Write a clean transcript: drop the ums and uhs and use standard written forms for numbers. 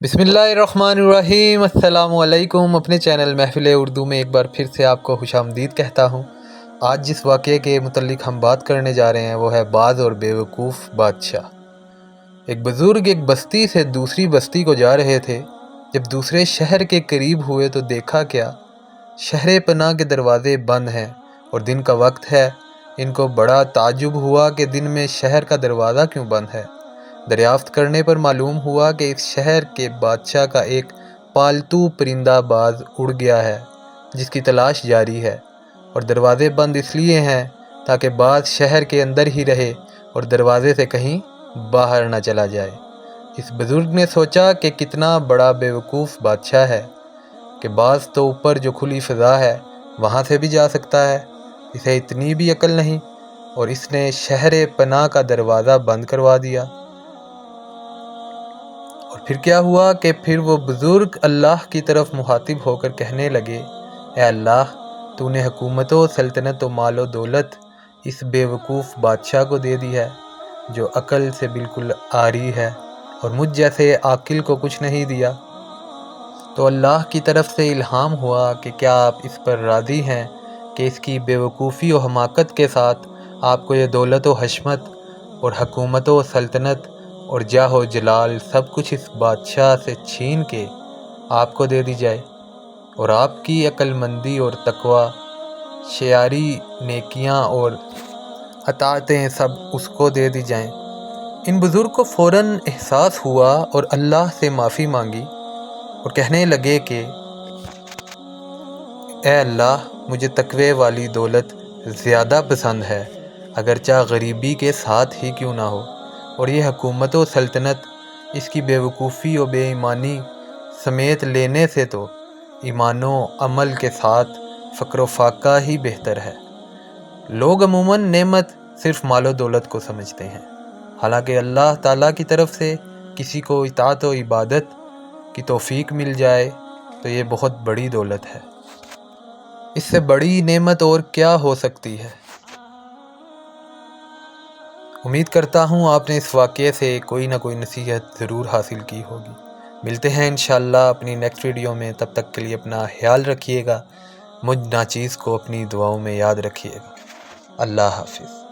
बिस्मिल्लाहिर्रहमानिर्रहीम। अस्सलाम वालेकुम। अपने चैनल महफिल उर्दू में एक बार फिर से आपको खुशामदीद कहता हूँ। आज जिस वाक़े के मुतल्लिक हम बात करने जा रहे हैं वो है बाज़ और बेवकूफ़ बादशाह। एक बुज़ुर्ग एक बस्ती से दूसरी बस्ती को जा रहे थे। जब दूसरे शहर के करीब हुए तो देखा क्या, शहर पनाह के दरवाज़े बंद हैं और दिन का वक्त है। इनको बड़ा ताज्जुब हुआ कि दिन में शहर का दरवाज़ा क्यों बंद है। दरियाफ्त करने पर मालूम हुआ कि इस शहर के बादशाह का एक पालतू परिंदा बाज उड़ गया है जिसकी तलाश जारी है, और दरवाज़े बंद इसलिए हैं ताकि बाज शहर के अंदर ही रहे और दरवाज़े से कहीं बाहर न चला जाए। इस बुज़ुर्ग ने सोचा कि कितना बड़ा बेवकूफ़ बादशाह है कि बाज तो ऊपर जो खुली फ़ज़ा है वहाँ से भी जा सकता है, इसे इतनी भी अक्ल नहीं, और इसने शहर पनाह का दरवाज़ा बंद करवा दिया। और फिर क्या हुआ कि फिर वो बुज़ुर्ग अल्लाह की तरफ मुखातिब होकर कहने लगे, ए अल्लाह, तूने हुकूमत व सल्तनत व माल व दौलत इस बेवकूफ़ बादशाह को दे दी है जो अक्ल से बिल्कुल आरी है, और मुझ जैसे आकिल को कुछ नहीं दिया। तो अल्लाह की तरफ से इल्हाम हुआ कि क्या आप इस पर राज़ी हैं कि इसकी बेवकूफ़ी और हमाकत के साथ आपको ये दौलत व हशमत और हुकूमत व सल्तनत और जाह व जलाल सब कुछ इस बादशाह से छीन के आपको दे दी जाए, और आपकी अक्लमंदी और तकवा, शेयारी, नेकियां और अताअतें सब उसको दे दी जाएं। इन बुज़ुर्ग को फ़ौरन एहसास हुआ और अल्लाह से माफ़ी मांगी और कहने लगे कि ए अल्लाह, मुझे तकवे वाली दौलत ज़्यादा पसंद है, अगरचा गरीबी के साथ ही क्यों ना हो, और ये हुकूमत व सल्तनत इसकी बेवकूफ़ी और बेईमानी समेत लेने से तो ईमानो अमल के साथ फ़क्र व फाका ही बेहतर है। लोग अमूमन नेमत सिर्फ़ मालो दौलत को समझते हैं, हालांकि अल्लाह ताला की तरफ से किसी को इताअत व इबादत की तौफ़ीक मिल जाए तो ये बहुत बड़ी दौलत है। इससे बड़ी नेमत और क्या हो सकती है। उम्मीद करता हूँ आपने इस वाक़े से कोई ना कोई नसीहत ज़रूर हासिल की होगी। मिलते हैं इंशाअल्लाह अपनी नेक्स्ट वीडियो में। तब तक के लिए अपना ख्याल रखिएगा। मुझ नाचीज़ को अपनी दुआओं में याद रखिएगा। अल्लाह हाफ़िज़।